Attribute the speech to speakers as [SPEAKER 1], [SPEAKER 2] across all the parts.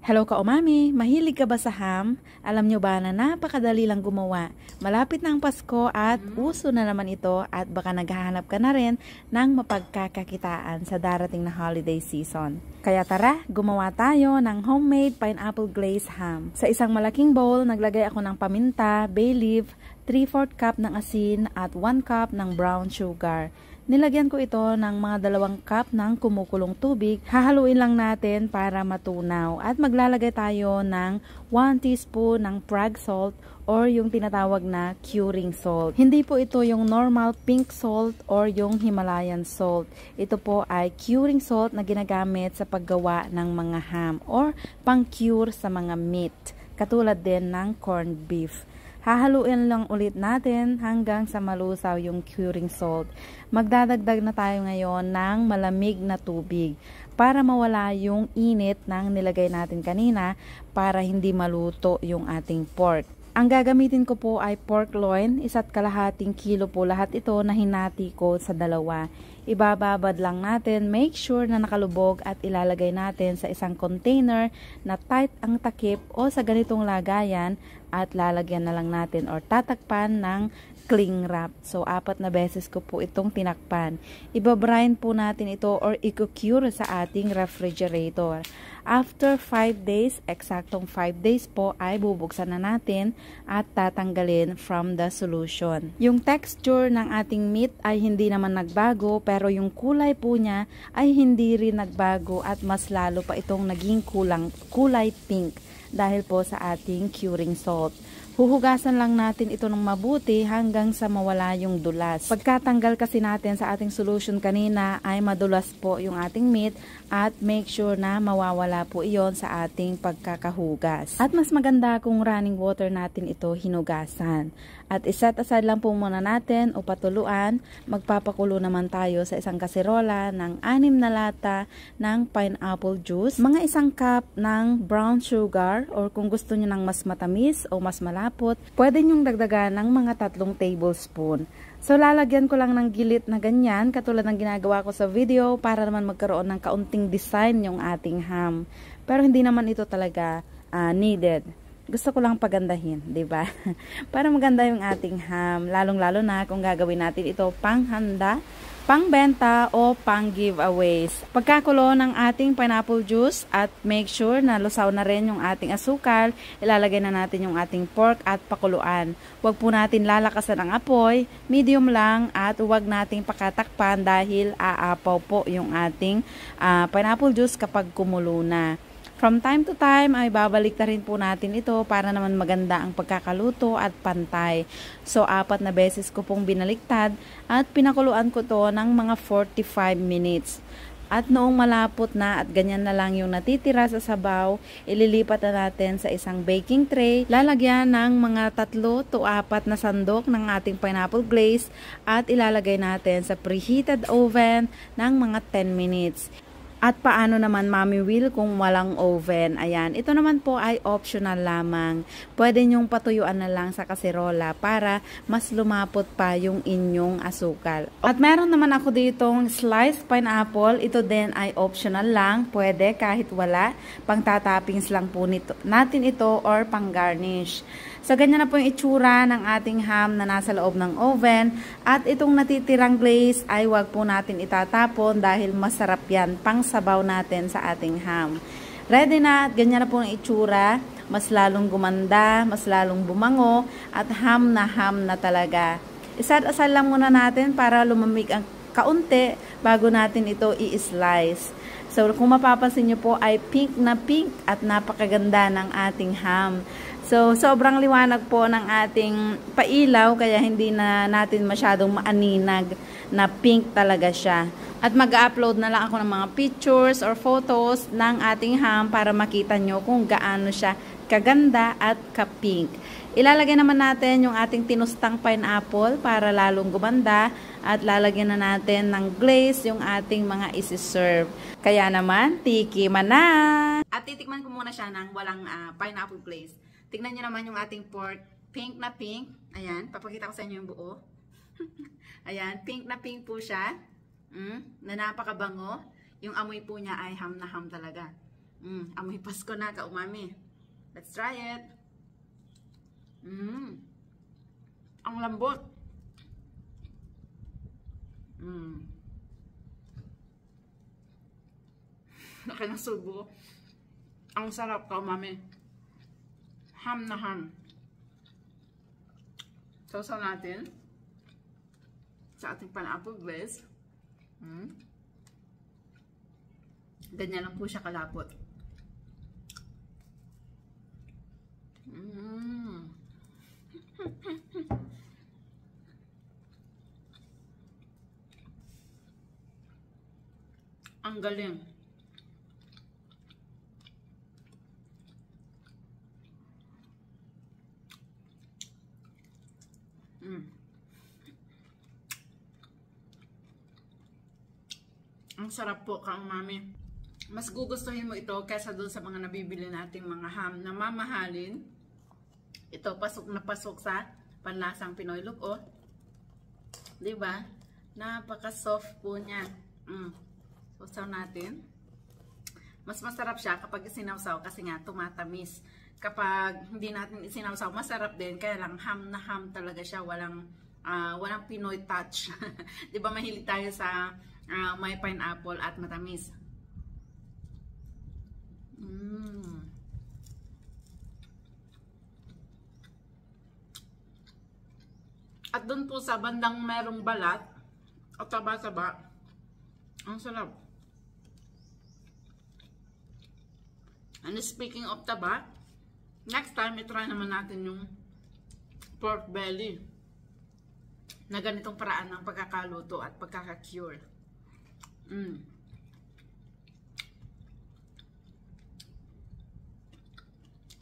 [SPEAKER 1] Hello ka umami, mahilig ka ba sa ham? Alam nyo ba na napakadali lang gumawa? Malapit na ang Pasko at uso na naman ito at baka naghahanap ka na rin ng mapagkakakitaan sa darating na holiday season. Kaya tara, gumawa tayo ng homemade pineapple glazed ham. Sa isang malaking bowl, naglagay ako ng paminta, bay leaf, 3/4 cup ng asin at 1 cup ng brown sugar. Nilagyan ko ito ng mga 2 cup ng kumukulong tubig. Hahaluin lang natin para matunaw. At maglalagay tayo ng 1 teaspoon ng Prague salt or yung tinatawag na curing salt. Hindi po ito yung normal pink salt or yung Himalayan salt. Ito po ay curing salt na ginagamit sa paggawa ng mga ham or pang-cure sa mga meat. Katulad din ng corned beef. Hahaluin lang ulit natin hanggang sa malusaw yung curing salt. Magdadagdag na tayo ngayon ng malamig na tubig para mawala yung init ng nilagay natin kanina para hindi maluto yung ating pork. Ang gagamitin ko po ay pork loin, 1.5 kilo po lahat ito na hinati ko sa 2. Ibababad lang natin, make sure na nakalubog at ilalagay natin sa isang container na tight ang takip o sa ganitong lagayan at lalagyan na lang natin or tatakpan ng cling wrap. So, 4 na beses ko po itong tinakpan. Ibabrine po natin ito or i-cure sa ating refrigerator. After 5 days, eksaktong 5 days po ay bubuksan na natin at tatanggalin from the solution. Yung texture ng ating meat ay hindi naman nagbago pero yung kulay po niya ay hindi rin nagbago at mas lalo pa itong naging kulay pink dahil po sa ating curing salt. Huhugasan lang natin ito ng mabuti hanggang sa mawala yung dulas. Pagkatanggal kasi natin sa ating solution kanina ay madulas po yung ating meat at make sure na mawawala po iyon sa ating pagkakahugas. At mas maganda kung running water natin ito hinugasan. At iset aside lang po muna natin o patuluan. Magpapakulo naman tayo sa isang kaserola ng 6 na lata ng pineapple juice, mga 1 cup ng brown sugar or kung gusto nyo ng mas matamis o mas malapot, pwede nyong dagdagan ng mga 3 tablespoon. So lalagyan ko lang ng gilit na ganyan katulad ng ginagawa ko sa video para naman magkaroon ng kaunting design yung ating ham. Pero hindi naman ito talaga needed. Gusto ko lang pagandahin, 'di ba? Para maganda yung ating ham, lalong-lalo na kung gagawin natin ito panghanda, pangbenta o pang giveaways. Pagkakulo ng ating pineapple juice at make sure na lusaw na rin yung ating asukal, ilalagay na natin yung ating pork at pakuluan. Huwag po natin lalakasan ang apoy, medium lang at huwag nating pakatakpan dahil aapaw po yung ating pineapple juice kapag kumulo na. From time to time ay babalik na rin po natin ito para naman maganda ang pagkakaluto at pantay. So 4 na beses ko pong binaliktad at pinakuluan ko to ng mga 45 minutes. At noong malapot na at ganyan na lang yung natitira sa sabaw, ililipat na natin sa isang baking tray. Lalagyan ng mga 3 to 4 na sandok ng ating pineapple glaze at ilalagay natin sa preheated oven ng mga 10 minutes. At paano naman Mommy Will kung walang oven? Ayan, ito naman po ay optional lamang. Pwede nyong patuyuan na lang sa kaserola para mas lumapot pa yung inyong asukal. At meron naman ako ditong sliced pineapple. Ito din ay optional lang. Pwede kahit wala. Pang tatoppings lang po natin ito or pang garnish. So, ganyan na po yung itsura ng ating ham na nasa loob ng oven. At itong natitirang glaze ay wag po natin itatapon dahil masarap yan pang sabaw natin sa ating ham. Ready na at ganyan na po yung itsura. Mas lalong gumanda, mas lalong bumango at ham na talaga. Isad-asal lang muna natin para lumamig ang kaunti bago natin ito i-slice. So, kung mapapansin nyo po ay pink na pink at napakaganda ng ating ham. So, sobrang liwanag po ng ating pailaw kaya hindi na natin masyadong maaninag na pink talaga siya. At mag-upload na lang ako ng mga pictures or photos ng ating ham para makita nyo kung gaano siya kaganda at ka-pink. Ilalagay naman natin yung ating tinustang pineapple para lalong gumanda at lalagyan na natin ng glaze yung ating mga isi-serve. Kaya naman, tikiman na! At titikman ko muna siya ng walang pineapple glaze. Tignan nyo naman yung ating pork, pink na pink. Ayan, papakita ko sa inyo yung buo. Ayan, pink na pink po siya. Na napakabango. Yung amoy po niya ay ham na ham talaga.
[SPEAKER 2] Amoy Pasko na, ka-umami. Let's try it. Ang lambot. Nakinasubo. Ang sarap, ka-umami. Ham na ham. Sausaw natin sa ating pineapple glaze. Ganyan lang po siya kalapot. Ang galing. Ang sarap po, ka-umami. Mas gugustuhin mo ito kaysa doon sa mga nabibili nating mga ham na mamahalin. Ito, pasok na pasok sa panlasang Pinoy look, oh. Diba? Napaka-soft po niya. Sausaw natin. Mas masarap siya kapag isinawsaw kasi nga tumatamis. Kapag hindi natin isinawsaw, masarap din. Kaya lang ham na ham talaga siya. Walang Pinoy touch. Diba mahilig tayo sa may pineapple at matamis. At doon po sa bandang merong balat o taba-taba, ang sarap. And speaking of taba, next time itry naman natin yung pork belly na ganitong paraan ng pagkakaluto at pagkaka-cure.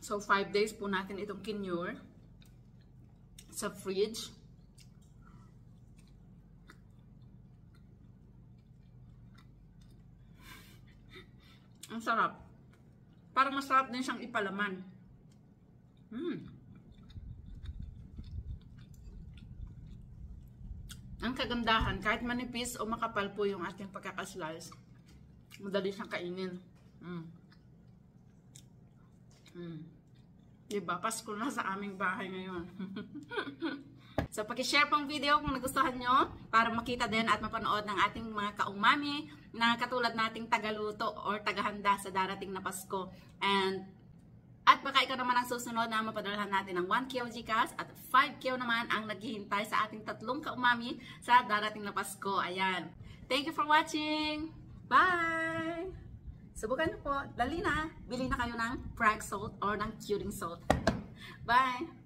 [SPEAKER 2] So 5 days po natin itong kinure sa fridge. Ang sarap. Parang masarap din siyang ipalaman. Ang kagandahan, kahit manipis o makapal po yung ating pagkakaslice, madali siyang kainin. Diba? Pasko na sa aming bahay ngayon. So, paki-share pong video kung nagustuhan nyo para makita din at mapanood ng ating mga ka-umami na katulad nating tagaluto or tagahanda sa darating na Pasko. At baka ikaw naman ang susunod na mapadalhan natin ng 1 GCash at 5 naman ang naghihintay sa ating tatlong ka-umami sa darating na Pasko. Ayan. Thank you for watching. Bye! Subukan nyo po. Dali na. Bili na kayo ng Prague salt or ng curing salt. Bye!